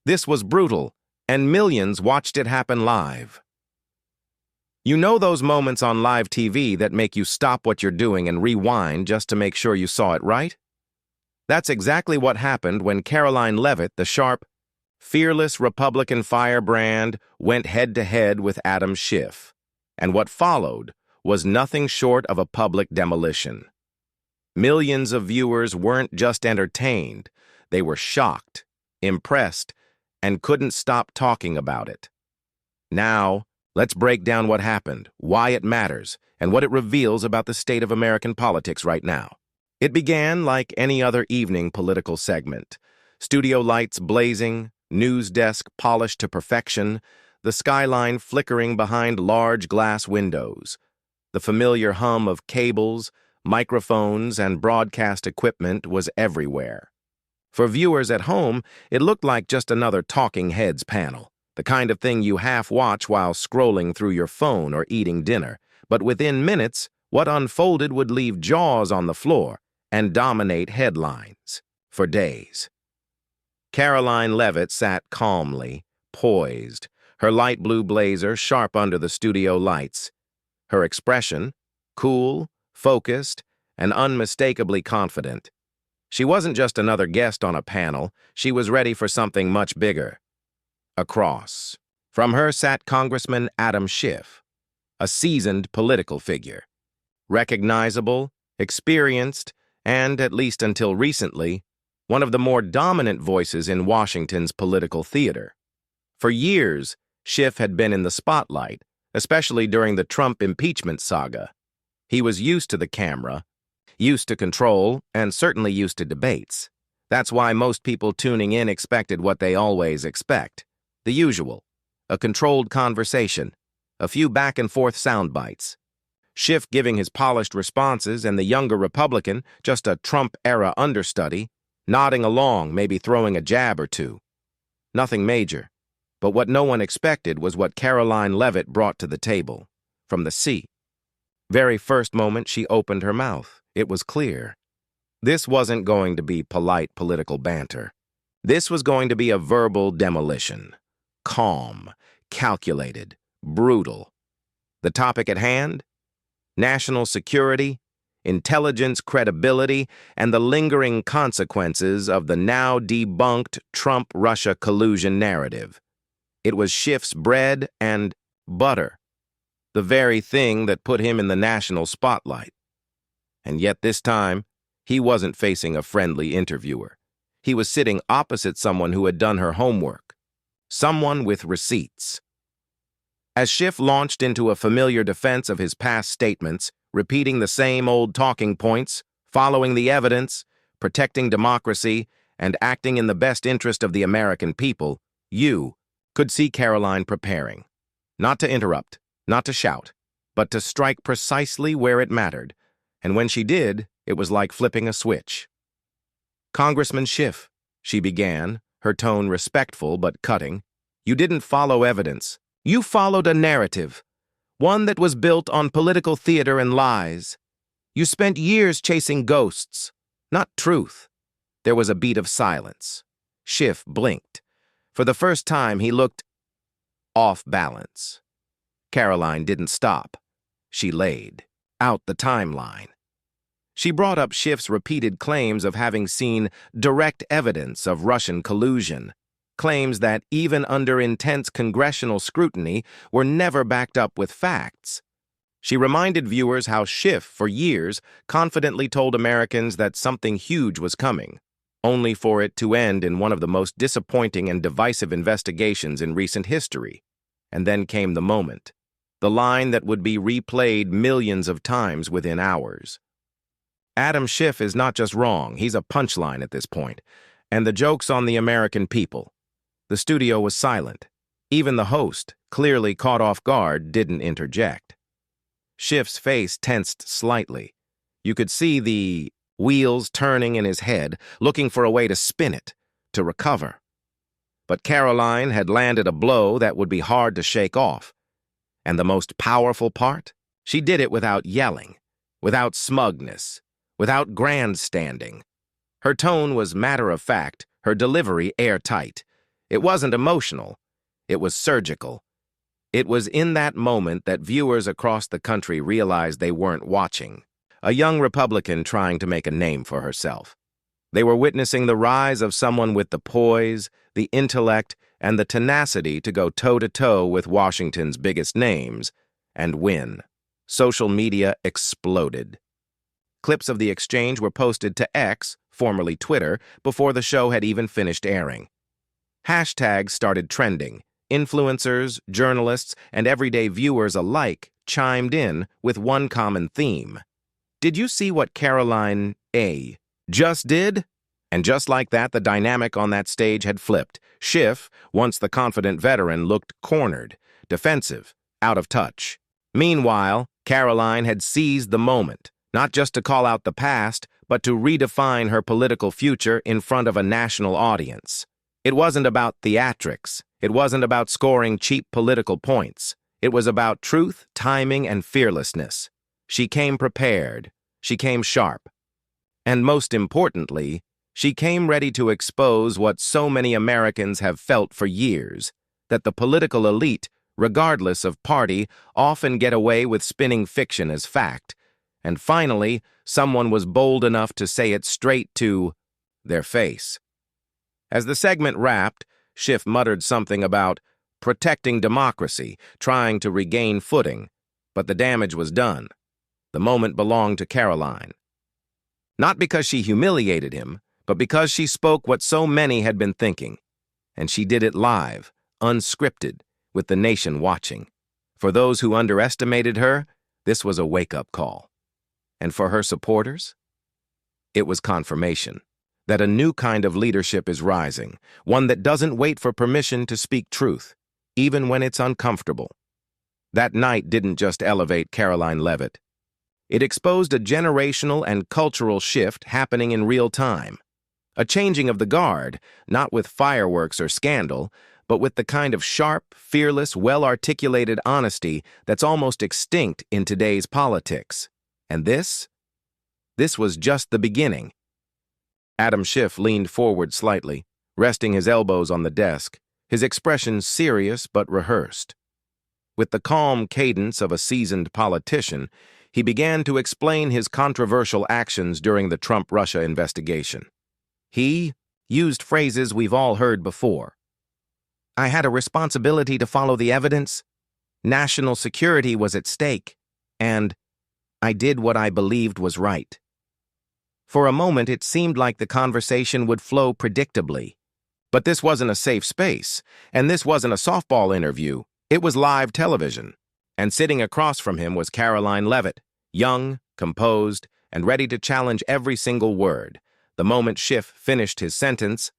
This was brutal, and millions watched it happen live. You know those moments on live TV that make you stop what you're doing and rewind just to make sure you saw it right? That's exactly what happened when Karoline Leavitt, the sharp, fearless Republican firebrand, went head-to-head with Schiff. And what followed was nothing short of a public demolition. Millions of viewers weren't just entertained, they were shocked, impressed, and couldn't stop talking about it. Now, let's break down what happened, why it matters, and what it reveals about the state of American politics right now. It began like any other evening political segment. Studio lights blazing, news desk polished to perfection, the skyline flickering behind large glass windows. The familiar hum of cables, microphones, and broadcast equipment was everywhere. For viewers at home, it looked like just another talking heads panel, the kind of thing you half-watch while scrolling through your phone or eating dinner. But within minutes, what unfolded would leave jaws on the floor and dominate headlines for days. Karoline Leavitt sat calmly, poised, her light blue blazer sharp under the studio lights. Her expression, cool, focused, and unmistakably confident. She wasn't just another guest on a panel, she was ready for something much bigger. Across from her sat Congressman Schiff, a seasoned political figure. Recognizable, experienced, and, at least until recently, one of the more dominant voices in Washington's political theater. For years, Schiff had been in the spotlight, especially during the Trump impeachment saga. He was used to the camera, used to control, and certainly used to debates. That's why most people tuning in expected what they always expect. The usual. A controlled conversation. A few back-and-forth sound bites. Schiff giving his polished responses and the younger Republican just a Trump-era understudy, nodding along, maybe throwing a jab or two. Nothing major. But what no one expected was what Karoline Leavitt brought to the table. From the seat. Very first moment she opened her mouth, it was clear. This wasn't going to be polite political banter. This was going to be a verbal demolition. Calm, calculated, brutal. The topic at hand? National security, intelligence credibility, and the lingering consequences of the now debunked Trump-Russia collusion narrative. It was Schiff's bread and butter, the very thing that put him in the national spotlight. And yet this time, he wasn't facing a friendly interviewer. He was sitting opposite someone who had done her homework, someone with receipts. As Schiff launched into a familiar defense of his past statements, repeating the same old talking points, following the evidence, protecting democracy, and acting in the best interest of the American people, you could see Karoline preparing. Not to interrupt, not to shout, but to strike precisely where it mattered. And when she did, it was like flipping a switch. "Congressman Schiff," she began, her tone respectful but cutting, "you didn't follow evidence. You followed a narrative, one that was built on political theater and lies. You spent years chasing ghosts, not truth." There was a beat of silence. Schiff blinked. For the first time, he looked off balance. Karoline didn't stop. She laid out the timeline. She brought up Schiff's repeated claims of having seen direct evidence of Russian collusion, claims that, even under intense congressional scrutiny, were never backed up with facts. She reminded viewers how Schiff, for years, confidently told Americans that something huge was coming, only for it to end in one of the most disappointing and divisive investigations in recent history. And then came the moment, the line that would be replayed millions of times within hours. Schiff is not just wrong, he's a punchline at this point, and the joke's on the American people. The studio was silent. Even the host, clearly caught off guard, didn't interject. Schiff's face tensed slightly. You could see the wheels turning in his head, looking for a way to spin it, to recover. But Karoline had landed a blow that would be hard to shake off. And the most powerful part? She did it without yelling, without smugness, without grandstanding. Her tone was matter-of-fact, her delivery airtight. It wasn't emotional. It was surgical. It was in that moment that viewers across the country realized they weren't watching a young Republican trying to make a name for herself. They were witnessing the rise of someone with the poise, the intellect, and the tenacity to go toe-to-toe with Washington's biggest names and win. Social media exploded. Clips of the exchange were posted to X, formerly Twitter, before the show had even finished airing. Hashtags started trending. Influencers, journalists, and everyday viewers alike chimed in with one common theme. Did you see what Karoline just did? And just like that, the dynamic on that stage had flipped. Schiff, once the confident veteran, looked cornered, defensive, out of touch. Meanwhile, Karoline had seized the moment, not just to call out the past, but to redefine her political future in front of a national audience. It wasn't about theatrics. It wasn't about scoring cheap political points. It was about truth, timing, and fearlessness. She came prepared. She came sharp. And most importantly, she came ready to expose what so many Americans have felt for years, that the political elite, regardless of party, often get away with spinning fiction as fact. And finally, someone was bold enough to say it straight to their face. As the segment wrapped, Schiff muttered something about protecting democracy, trying to regain footing, but the damage was done. The moment belonged to Karoline. Not because she humiliated him, but because she spoke what so many had been thinking. And she did it live, unscripted, with the nation watching. For those who underestimated her, this was a wake-up call. And for her supporters, it was confirmation that a new kind of leadership is rising, one that doesn't wait for permission to speak truth, even when it's uncomfortable. That night didn't just elevate Karoline Leavitt. It exposed a generational and cultural shift happening in real time. A changing of the guard, not with fireworks or scandal, but with the kind of sharp, fearless, well-articulated honesty that's almost extinct in today's politics. And this was just the beginning. Adam Schiff leaned forward slightly, resting his elbows on the desk, his expression serious but rehearsed. With the calm cadence of a seasoned politician, he began to explain his controversial actions during the Trump-Russia investigation. He used phrases we've all heard before. I had a responsibility to follow the evidence. National security was at stake. And I did what I believed was right. For a moment, it seemed like the conversation would flow predictably. But this wasn't a safe space, and this wasn't a softball interview. It was live television. And sitting across from him was Karoline Leavitt, young, composed, and ready to challenge every single word. The moment Schiff finished his sentence,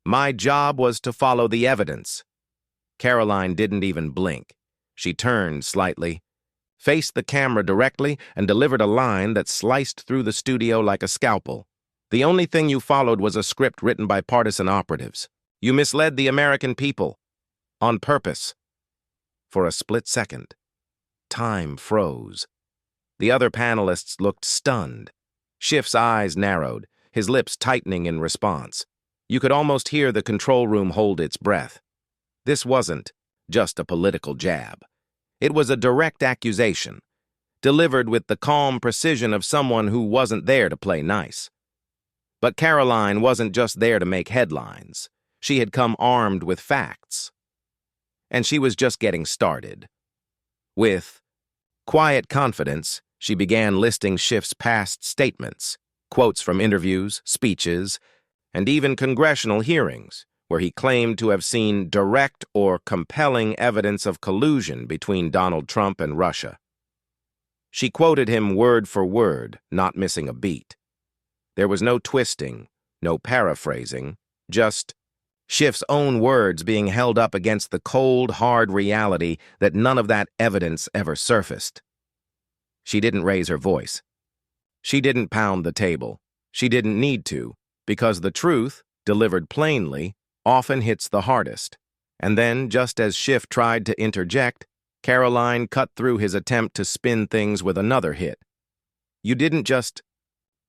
my job was to follow the evidence. Karoline didn't even blink. She turned slightly, faced the camera directly, and delivered a line that sliced through the studio like a scalpel. The only thing you followed was a script written by partisan operatives. You misled the American people. On purpose. For a split second, time froze. The other panelists looked stunned. Schiff's eyes narrowed, his lips tightening in response. You could almost hear the control room hold its breath. This wasn't just a political jab. It was a direct accusation, delivered with the calm precision of someone who wasn't there to play nice. But Karoline wasn't just there to make headlines. She had come armed with facts. And she was just getting started. With quiet confidence, she began listing Schiff's past statements, quotes from interviews, speeches, and even congressional hearings, where he claimed to have seen direct or compelling evidence of collusion between Donald Trump and Russia. She quoted him word for word, not missing a beat. There was no twisting, no paraphrasing, just Schiff's own words being held up against the cold, hard reality that none of that evidence ever surfaced. She didn't raise her voice. She didn't pound the table. She didn't need to, because the truth, delivered plainly, often hits the hardest. And then, just as Schiff tried to interject, Karoline cut through his attempt to spin things with another hit. You didn't just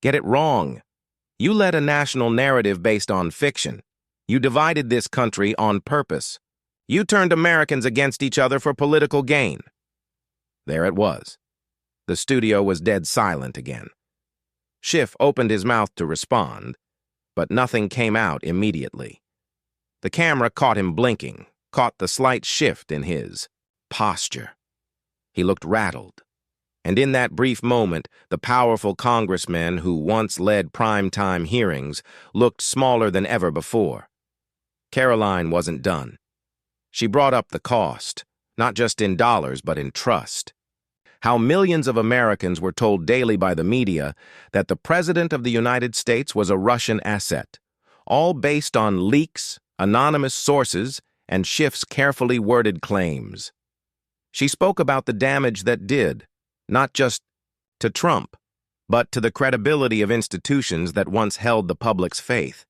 get it wrong. You led a national narrative based on fiction. You divided this country on purpose. You turned Americans against each other for political gain. There it was. The studio was dead silent again. Schiff opened his mouth to respond, but nothing came out immediately. The camera caught him blinking, caught the slight shift in his posture. He looked rattled. And in that brief moment, the powerful congressman who once led primetime hearings looked smaller than ever before. Karoline wasn't done. She brought up the cost, not just in dollars, but in trust. How millions of Americans were told daily by the media that the President of the United States was a Russian asset, all based on leaks, anonymous sources, and Schiff's carefully worded claims. She spoke about the damage that did, not just to Trump, but to the credibility of institutions that once held the public's faith.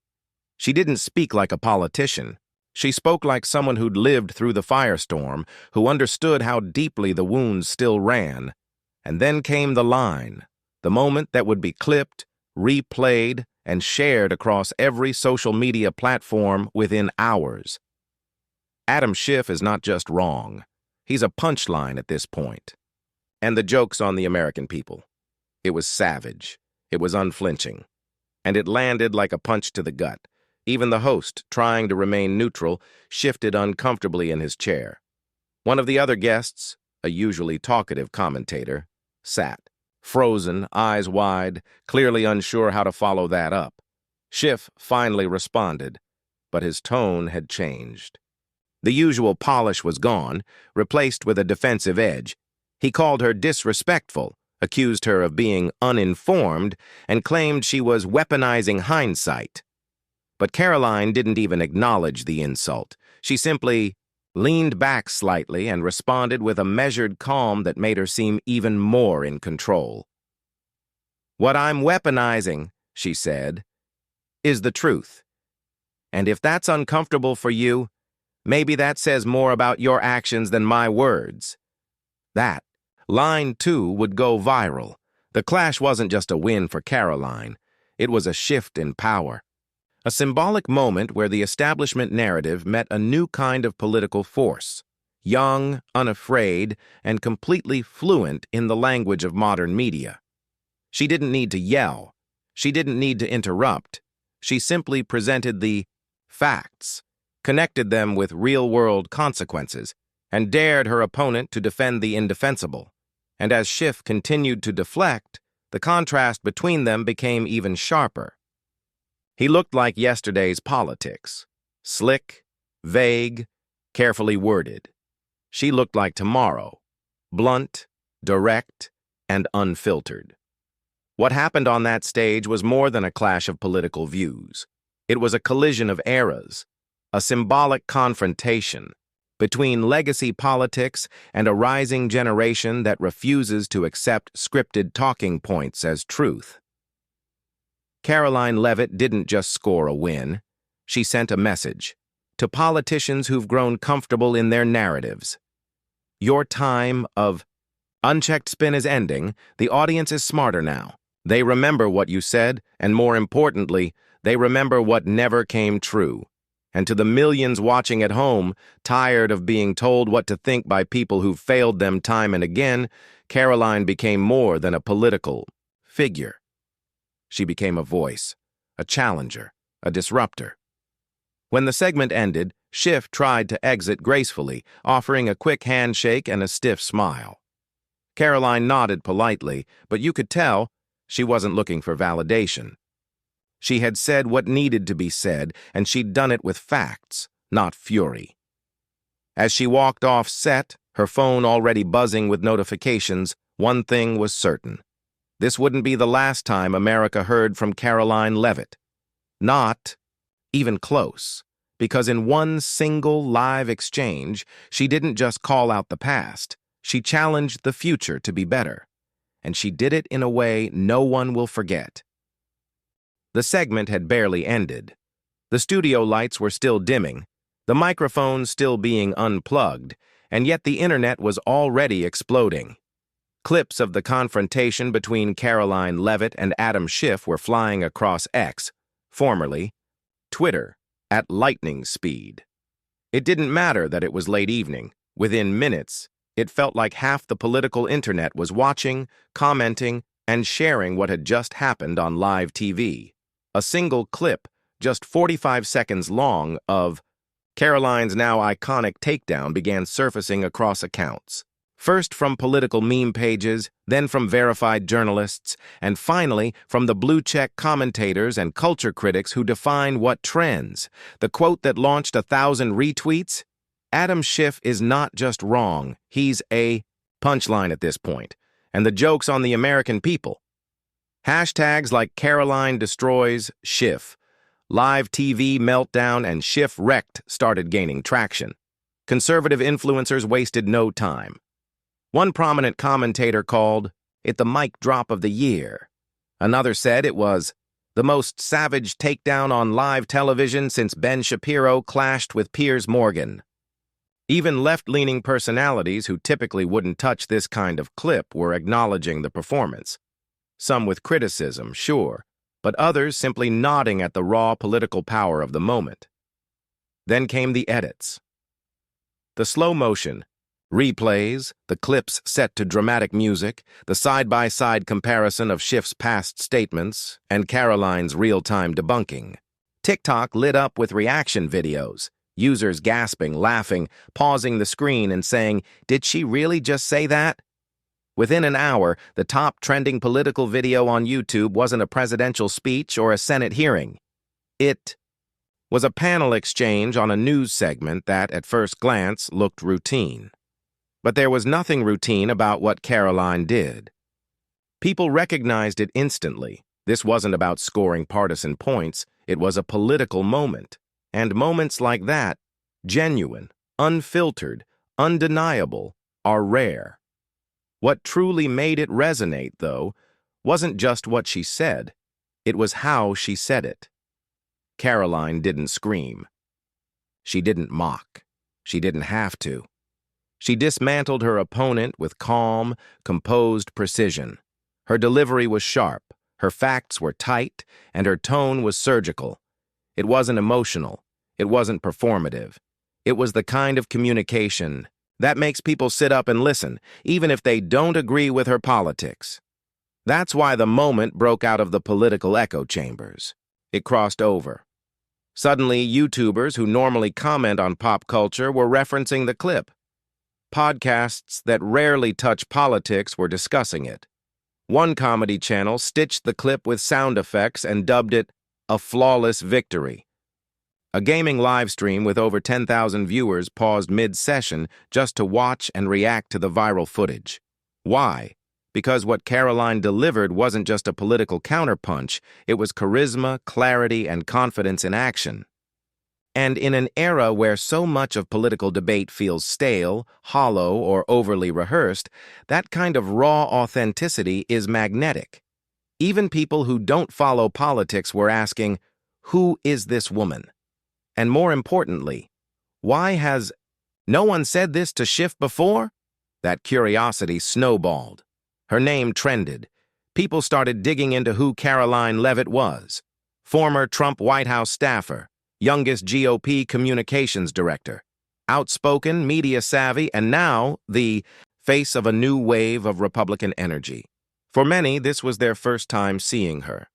She didn't speak like a politician. She spoke like someone who'd lived through the firestorm, who understood how deeply the wounds still ran. And then came the line, the moment that would be clipped, replayed, and shared across every social media platform within hours. Adam Schiff is not just wrong. He's a punchline at this point. And the joke's on the American people. It was savage. It was unflinching. And it landed like a punch to the gut. Even the host, trying to remain neutral, shifted uncomfortably in his chair. One of the other guests, a usually talkative commentator, sat, frozen, eyes wide, clearly unsure how to follow that up. Schiff finally responded, but his tone had changed. The usual polish was gone, replaced with a defensive edge. He called her disrespectful, accused her of being uninformed, and claimed she was weaponizing hindsight. But Karoline didn't even acknowledge the insult. She simply leaned back slightly and responded with a measured calm that made her seem even more in control. "What I'm weaponizing," she said, "is the truth. And if that's uncomfortable for you, maybe that says more about your actions than my words." That, line 2, would go viral. The clash wasn't just a win for Karoline. It was a shift in power. A symbolic moment where the establishment narrative met a new kind of political force, young, unafraid, and completely fluent in the language of modern media. She didn't need to yell. She didn't need to interrupt. She simply presented the facts, connected them with real-world consequences, and dared her opponent to defend the indefensible. And as Schiff continued to deflect, the contrast between them became even sharper. He looked like yesterday's politics, slick, vague, carefully worded. She looked like tomorrow, blunt, direct, and unfiltered. What happened on that stage was more than a clash of political views. It was a collision of eras, a symbolic confrontation between legacy politics and a rising generation that refuses to accept scripted talking points as truth. Karoline Leavitt didn't just score a win. She sent a message to politicians who've grown comfortable in their narratives. Your time of unchecked spin is ending. The audience is smarter now. They remember what you said, and more importantly, they remember what never came true. And to the millions watching at home, tired of being told what to think by people who've failed them time and again, Karoline became more than a political figure. She became a voice, a challenger, a disruptor. When the segment ended, Schiff tried to exit gracefully, offering a quick handshake and a stiff smile. Karoline nodded politely, but you could tell she wasn't looking for validation. She had said what needed to be said, and she'd done it with facts, not fury. As she walked off set, her phone already buzzing with notifications, one thing was certain. This wouldn't be the last time America heard from Karoline Leavitt. Not even close, because in one single live exchange, she didn't just call out the past, she challenged the future to be better. And she did it in a way no one will forget. The segment had barely ended. The studio lights were still dimming, the microphones still being unplugged, and yet the internet was already exploding. Clips of the confrontation between Karoline Leavitt and Adam Schiff were flying across X, formerly Twitter, at lightning speed. It didn't matter that it was late evening. Within minutes, it felt like half the political internet was watching, commenting, and sharing what had just happened on live TV. A single clip, just 45 seconds long, of Karoline's now iconic takedown began surfacing across accounts. First from political meme pages, then from verified journalists, and finally from the blue-check commentators and culture critics who define what trends. The quote that launched 1,000 retweets? Adam Schiff is not just wrong, he's a punchline at this point. And the joke's on the American people. Hashtags like Karoline destroys Schiff, live TV meltdown, and Schiff wrecked started gaining traction. Conservative influencers wasted no time. One prominent commentator called it the mic drop of the year. Another said it was the most savage takedown on live television since Ben Shapiro clashed with Piers Morgan. Even left-leaning personalities who typically wouldn't touch this kind of clip were acknowledging the performance. Some with criticism, sure, but others simply nodding at the raw political power of the moment. Then came the edits. The slow motion, replays, the clips set to dramatic music, the side-by-side comparison of Schiff's past statements, and Karoline's real-time debunking. TikTok lit up with reaction videos, users gasping, laughing, pausing the screen and saying, "Did she really just say that?" Within an hour, the top trending political video on YouTube wasn't a presidential speech or a Senate hearing. It was a panel exchange on a news segment that, at first glance, looked routine. But there was nothing routine about what Karoline did. People recognized it instantly. This wasn't about scoring partisan points, it was a political moment. And moments like that, genuine, unfiltered, undeniable, are rare. What truly made it resonate, though, wasn't just what she said. It was how she said it. Karoline didn't scream. She didn't mock. She didn't have to. She dismantled her opponent with calm, composed precision. Her delivery was sharp, her facts were tight, and her tone was surgical. It wasn't emotional. It wasn't performative. It was the kind of communication that makes people sit up and listen, even if they don't agree with her politics. That's why the moment broke out of the political echo chambers. It crossed over. Suddenly, YouTubers who normally comment on pop culture were referencing the clip. Podcasts that rarely touch politics were discussing it. One comedy channel stitched the clip with sound effects and dubbed it a flawless victory. A gaming live stream with over 10,000 viewers paused mid-session just to watch and react to the viral footage. Why? Because what Karoline delivered wasn't just a political counterpunch, it was charisma, clarity, and confidence in action. And in an era where so much of political debate feels stale, hollow, or overly rehearsed, that kind of raw authenticity is magnetic. Even people who don't follow politics were asking, "Who is this woman?" And more importantly, why has no one said this to Schiff before? That curiosity snowballed. Her name trended. People started digging into who Karoline Leavitt was. Former Trump White House staffer, youngest GOP communications director, outspoken, media-savvy, and now the face of a new wave of Republican energy. For many, this was their first time seeing her.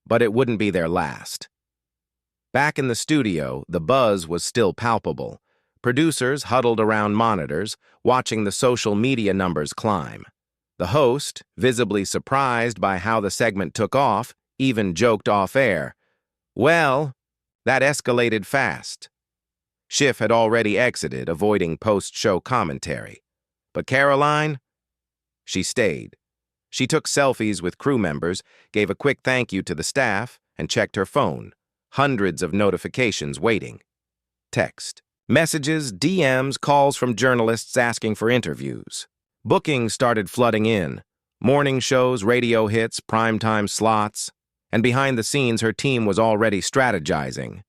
But it wouldn't be their last. Back in the studio, the buzz was still palpable. Producers huddled around monitors, watching the social media numbers climb. The host, visibly surprised by how the segment took off, even joked off-air, "Well, that escalated fast." Schiff had already exited, avoiding post-show commentary. But Karoline? She stayed. She took selfies with crew members, gave a quick thank you to the staff, and checked her phone. Hundreds of notifications waiting. Text, messages, DMs, calls from journalists asking for interviews. Bookings started flooding in. Morning shows, radio hits, primetime slots. And behind the scenes, her team was already strategizing.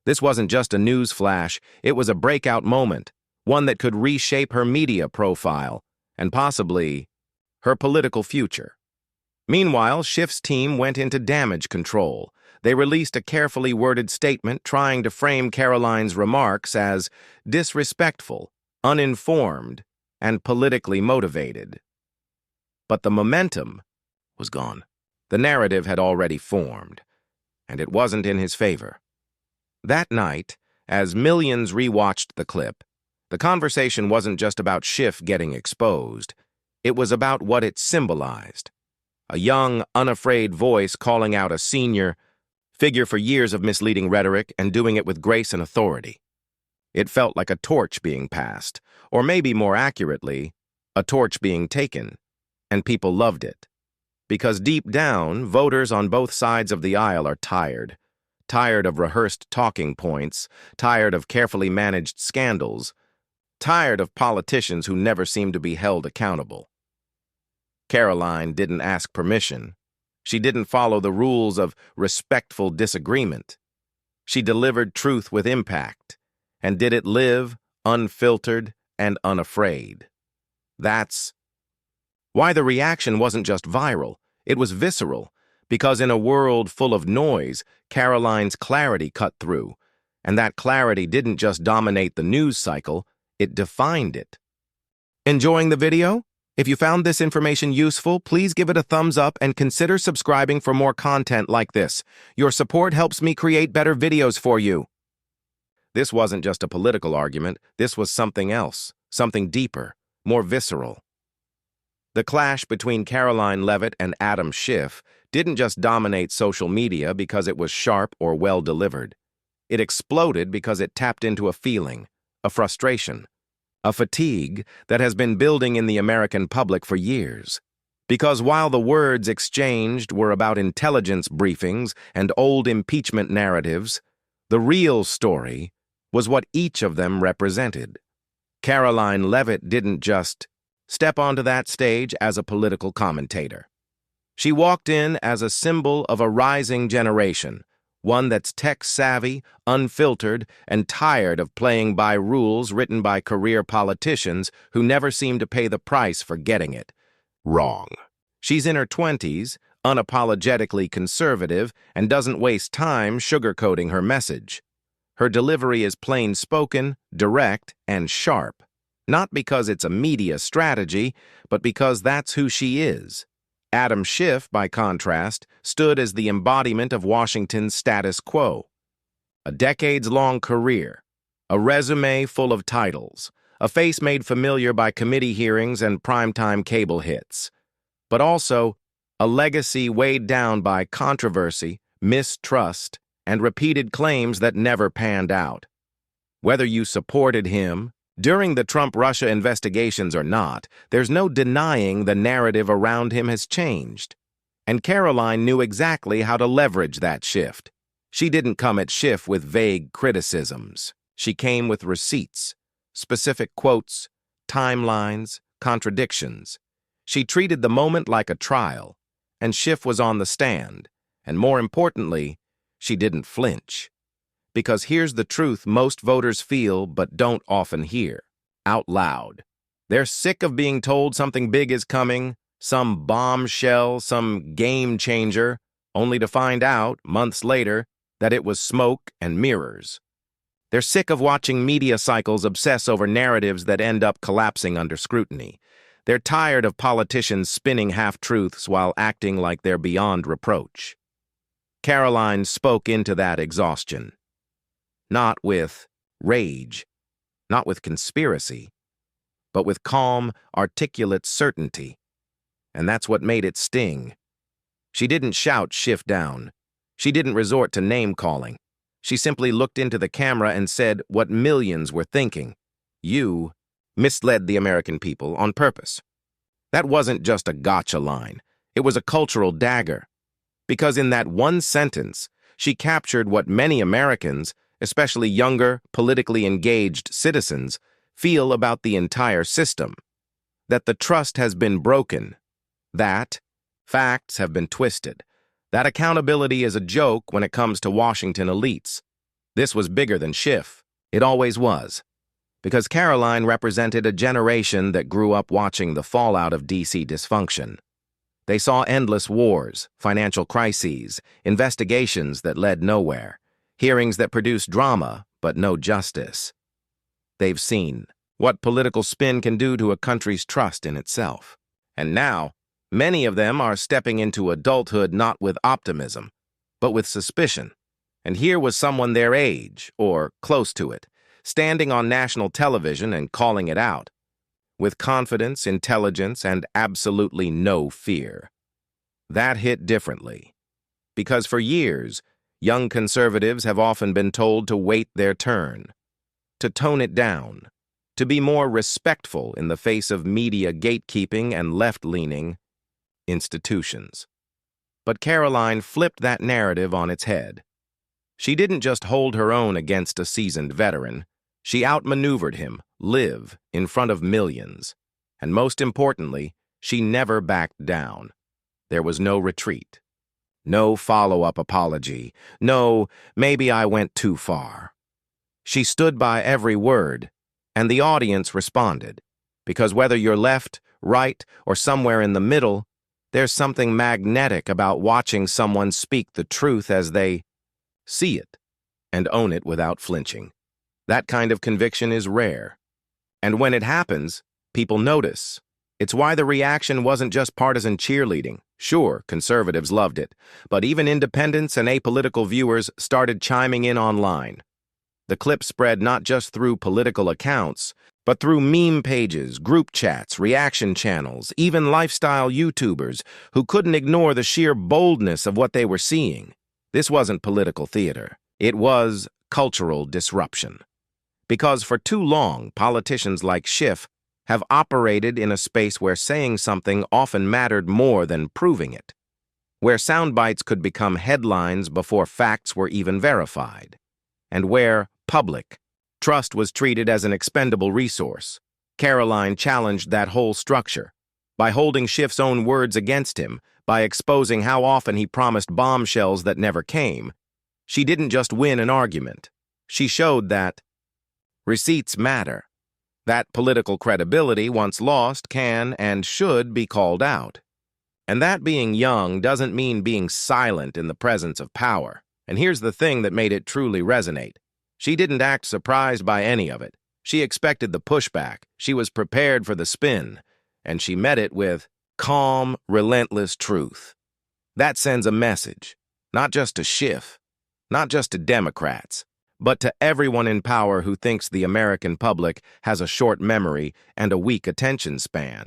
This wasn't just a news flash, it was a breakout moment, one that could reshape her media profile, and possibly her political future. Meanwhile, Schiff's team went into damage control. They released a carefully worded statement trying to frame Karoline's remarks as disrespectful, uninformed, and politically motivated. But the momentum was gone. The narrative had already formed, and it wasn't in his favor. That night, as millions rewatched the clip, the conversation wasn't just about Schiff getting exposed. It was about what it symbolized. A young, unafraid voice calling out a senior figure for years of misleading rhetoric and doing it with grace and authority. It felt like a torch being passed, or maybe more accurately, a torch being taken, and people loved it. Because deep down, voters on both sides of the aisle are tired. Tired of rehearsed talking points, tired of carefully managed scandals, tired of politicians who never seem to be held accountable. Karoline didn't ask permission. She didn't follow the rules of respectful disagreement. She delivered truth with impact, and did it live, unfiltered and unafraid. That's why the reaction wasn't just viral, it was visceral, because in a world full of noise, Karoline's clarity cut through, and that clarity didn't just dominate the news cycle, it defined it. Enjoying the video? If you found this information useful, please give it a thumbs up and consider subscribing for more content like this. Your support helps me create better videos for you. This wasn't just a political argument, this was something else, something deeper, more visceral. The clash between Karoline Leavitt and Adam Schiff didn't just dominate social media because it was sharp or well-delivered. It exploded because it tapped into a feeling, a frustration, a fatigue that has been building in the American public for years. Because while the words exchanged were about intelligence briefings and old impeachment narratives, the real story was what each of them represented. Karoline Leavitt didn't just step onto that stage as a political commentator. She walked in as a symbol of a rising generation, one that's tech-savvy, unfiltered, and tired of playing by rules written by career politicians who never seem to pay the price for getting it wrong. She's in her 20s, unapologetically conservative, and doesn't waste time sugarcoating her message. Her delivery is plain-spoken, direct, and sharp, not because it's a media strategy, but because that's who she is. Adam Schiff, by contrast, stood as the embodiment of Washington's status quo. A decades-long career, a resume full of titles, a face made familiar by committee hearings and primetime cable hits, but also a legacy weighed down by controversy, mistrust, and repeated claims that never panned out. Whether you supported him during the Trump-Russia investigations or not, there's no denying the narrative around him has changed. And Karoline knew exactly how to leverage that shift. She didn't come at Schiff with vague criticisms. She came with receipts, specific quotes, timelines, contradictions. She treated the moment like a trial, and Schiff was on the stand. And more importantly, she didn't flinch. Because here's the truth most voters feel but don't often hear, out loud. They're sick of being told something big is coming, some bombshell, some game changer, only to find out, months later, that it was smoke and mirrors. They're sick of watching media cycles obsess over narratives that end up collapsing under scrutiny. They're tired of politicians spinning half-truths while acting like they're beyond reproach. Karoline spoke into that exhaustion. Not with rage, not with conspiracy, but with calm, articulate certainty. And that's what made it sting. She didn't shout Schiff down. She didn't resort to name-calling. She simply looked into the camera and said what millions were thinking. You misled the American people on purpose. That wasn't just a gotcha line. It was a cultural dagger. Because in that one sentence, she captured what many Americans, especially younger, politically engaged citizens, feel about the entire system. That the trust has been broken. That facts have been twisted. That accountability is a joke when it comes to Washington elites. This was bigger than Schiff. It always was. Because Karoline represented a generation that grew up watching the fallout of DC dysfunction. They saw endless wars, financial crises, investigations that led nowhere, hearings that produced drama but no justice. They've seen what political spin can do to a country's trust in itself. And now, many of them are stepping into adulthood not with optimism, but with suspicion. And here was someone their age, or close to it, standing on national television and calling it out, with confidence, intelligence, and absolutely no fear. That hit differently, because for years, young conservatives have often been told to wait their turn, to tone it down, to be more respectful in the face of media gatekeeping and left-leaning institutions. But Karoline flipped that narrative on its head. She didn't just hold her own against a seasoned veteran. She outmaneuvered him, live, in front of millions. And most importantly, she never backed down. There was no retreat. No follow-up apology. No, maybe I went too far. She stood by every word, and the audience responded. Because whether you're left, right, or somewhere in the middle, there's something magnetic about watching someone speak the truth as they see it and own it without flinching. That kind of conviction is rare. And when it happens, people notice. It's why the reaction wasn't just partisan cheerleading. Sure, conservatives loved it, but even independents and apolitical viewers started chiming in online. The clip spread not just through political accounts, but through meme pages, group chats, reaction channels, even lifestyle YouTubers who couldn't ignore the sheer boldness of what they were seeing. This wasn't political theater. It was cultural disruption. Because for too long, politicians like Schiff have operated in a space where saying something often mattered more than proving it, where sound bites could become headlines before facts were even verified, and where public trust was treated as an expendable resource. Karoline challenged that whole structure by holding Schiff's own words against him, by exposing how often he promised bombshells that never came. She didn't just win an argument. She showed that receipts matter, that political credibility, once lost, can and should be called out. And that being young doesn't mean being silent in the presence of power. And here's the thing that made it truly resonate. She didn't act surprised by any of it. She expected the pushback. She was prepared for the spin. And she met it with calm, relentless truth. That sends a message, not just to Schiff, not just to Democrats, but to everyone in power who thinks the American public has a short memory and a weak attention span.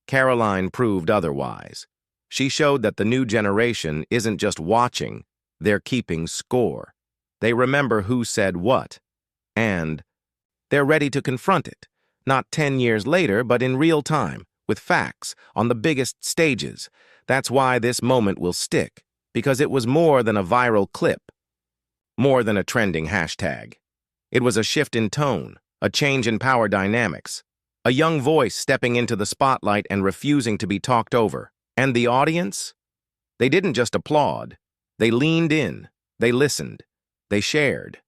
Karoline proved otherwise. She showed that the new generation isn't just watching, they're keeping score. They remember who said what, and they're ready to confront it, not 10 years later, but in real time, with facts, on the biggest stages. That's why this moment will stick, because it was more than a viral clip, more than a trending hashtag. It was a shift in tone, a change in power dynamics, a young voice stepping into the spotlight and refusing to be talked over. And the audience? They didn't just applaud. They leaned in, they listened, they shared.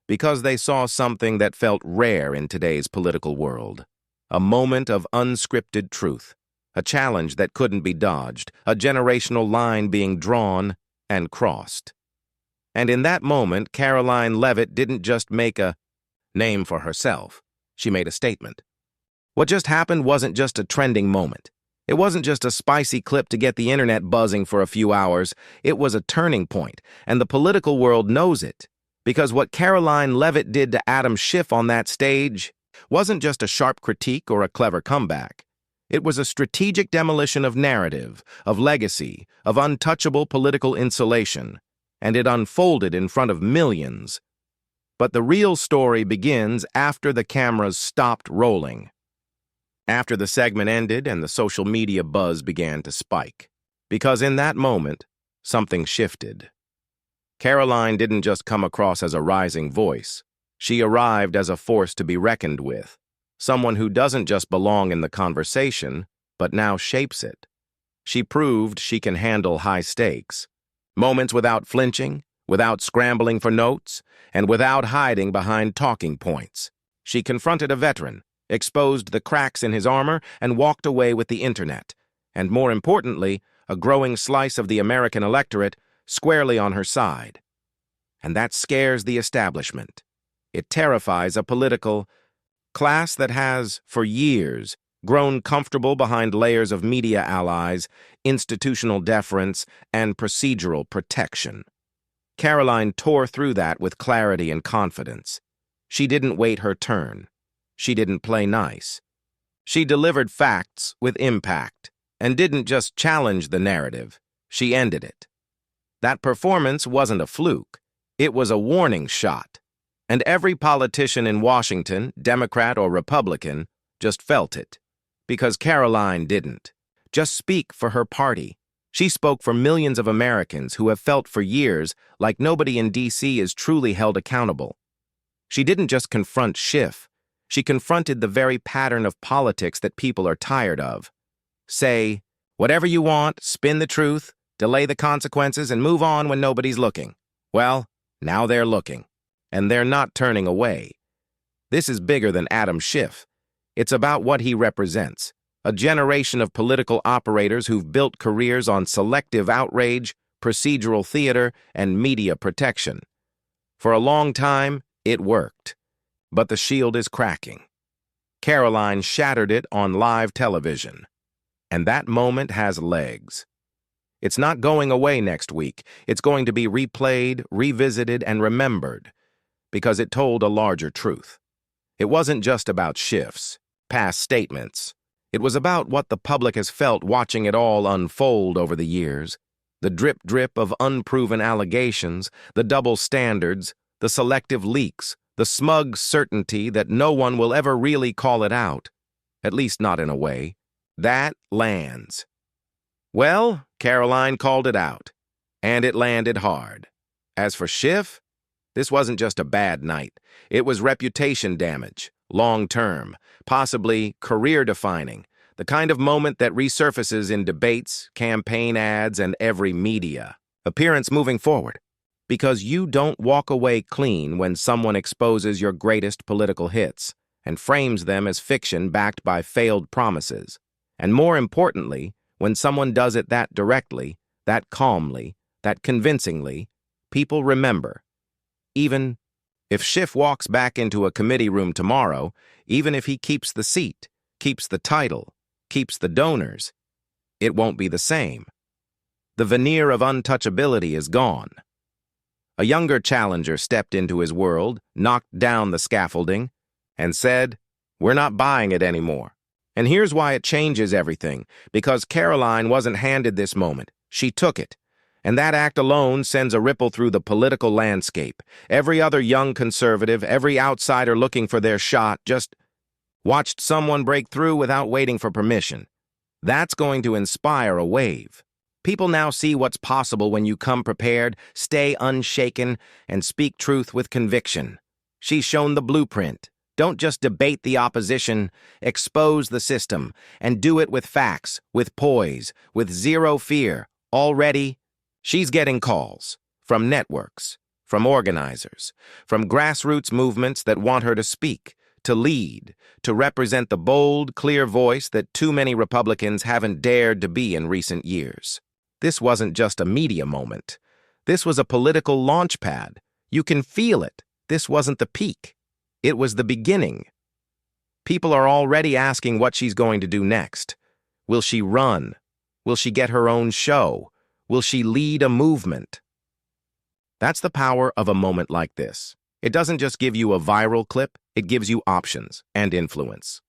Because they saw something that felt rare in today's political world. A moment of unscripted truth, a challenge that couldn't be dodged, a generational line being drawn and crossed. And in that moment, Karoline Leavitt didn't just make a name for herself. She made a statement. What just happened wasn't just a trending moment. It wasn't just a spicy clip to get the internet buzzing for a few hours. It was a turning point, and the political world knows it. Because what Karoline Leavitt did to Adam Schiff on that stage wasn't just a sharp critique or a clever comeback. It was a strategic demolition of narrative, of legacy, of untouchable political insulation, and it unfolded in front of millions. But the real story begins after the cameras stopped rolling. After the segment ended and the social media buzz began to spike. Because in that moment, something shifted. Karoline didn't just come across as a rising voice. She arrived as a force to be reckoned with. Someone who doesn't just belong in the conversation, but now shapes it. She proved she can handle high stakes. Moments without flinching, without scrambling for notes, and without hiding behind talking points. She confronted a veteran, exposed the cracks in his armor, and walked away with the internet. and more importantly, a growing slice of the American electorate squarely on her side. And that scares the establishment. It terrifies a political class that has, for years, grown comfortable behind layers of media allies, institutional deference, and procedural protection. Karoline tore through that with clarity and confidence. She didn't wait her turn. She didn't play nice. She delivered facts with impact, and didn't just challenge the narrative, she ended it. That performance wasn't a fluke. It was a warning shot. And every politician in Washington, Democrat or Republican, just felt it. Because Karoline didn't just speak for her party. She spoke for millions of Americans who have felt for years like nobody in D.C. is truly held accountable. She didn't just confront Schiff. She confronted the very pattern of politics that people are tired of. Say, whatever you want, spin the truth, delay the consequences, and move on when nobody's looking. Well, now they're looking. And they're not turning away. This is bigger than Adam Schiff. It's about what he represents, a generation of political operators who've built careers on selective outrage, procedural theater, and media protection. For a long time, it worked. But the shield is cracking. Karoline shattered it on live television. And that moment has legs. It's not going away next week. It's going to be replayed, revisited, and remembered. Because it told a larger truth. It wasn't just about Schiff's past statements. It was about what the public has felt watching it all unfold over the years. The drip-drip of unproven allegations, the double standards, the selective leaks, the smug certainty that no one will ever really call it out, at least not in a way. That lands. Well, Karoline called it out, and it landed hard. As for Schiff, this wasn't just a bad night. It was reputation damage, long-term, possibly career-defining, the kind of moment that resurfaces in debates, campaign ads, and every media appearance moving forward. Because you don't walk away clean when someone exposes your greatest political hits and frames them as fiction backed by failed promises. And more importantly, when someone does it that directly, that calmly, that convincingly, people remember. Even if Schiff walks back into a committee room tomorrow, even if he keeps the seat, keeps the title, keeps the donors, it won't be the same. The veneer of untouchability is gone. A younger challenger stepped into his world, knocked down the scaffolding, and said, "We're not buying it anymore." And here's why it changes everything, because Karoline wasn't handed this moment. She took it. And that act alone sends a ripple through the political landscape. Every other young conservative, every outsider looking for their shot just watched someone break through without waiting for permission. That's going to inspire a wave. People now see what's possible when you come prepared, stay unshaken, and speak truth with conviction. She's shown the blueprint. Don't just debate the opposition, expose the system, and do it with facts, with poise, with zero fear. Already, she's getting calls from networks, from organizers, from grassroots movements that want her to speak, to lead, to represent the bold, clear voice that too many Republicans haven't dared to be in recent years. This wasn't just a media moment. This was a political launchpad. You can feel it. This wasn't the peak. It was the beginning. People are already asking what she's going to do next. Will she run? Will she get her own show? Will she lead a movement? That's the power of a moment like this. It doesn't just give you a viral clip, it gives you options and influence.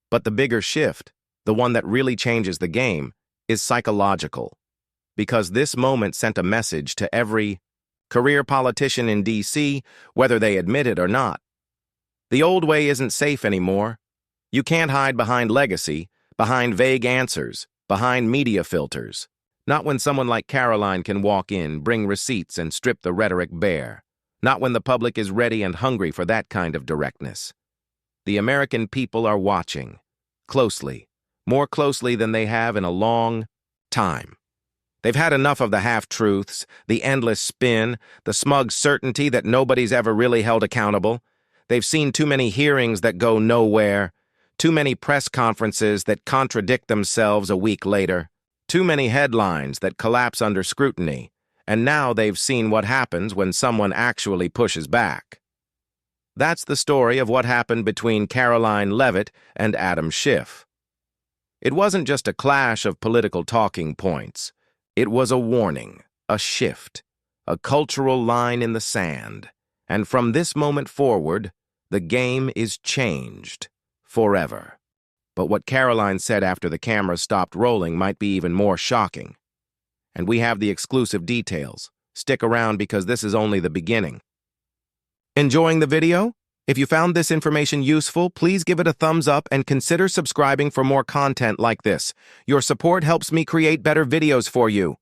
But the bigger shift, the one that really changes the game, is psychological. Because this moment sent a message to every career politician in D.C., whether they admit it or not. The old way isn't safe anymore. You can't hide behind legacy, behind vague answers, behind media filters. Not when someone like Karoline can walk in, bring receipts, and strip the rhetoric bare. Not when the public is ready and hungry for that kind of directness. The American people are watching, closely, more closely than they have in a long time. They've had enough of the half-truths, the endless spin, the smug certainty that nobody's ever really held accountable. They've seen too many hearings that go nowhere, Too many press conferences that contradict themselves a week later. Too many headlines that collapse under scrutiny. And now they've seen what happens when someone actually pushes back. That's the story of what happened between Karoline Leavitt and Adam Schiff. It wasn't just a clash of political talking points. It was a warning, a shift, a cultural line in the sand. And from this moment forward, the game is changed forever. But what Karoline said after the camera stopped rolling might be even more shocking. And we have the exclusive details. Stick around because this is only the beginning. Enjoying the video? If you found this information useful, please give it a thumbs up and consider subscribing for more content like this. Your support helps me create better videos for you.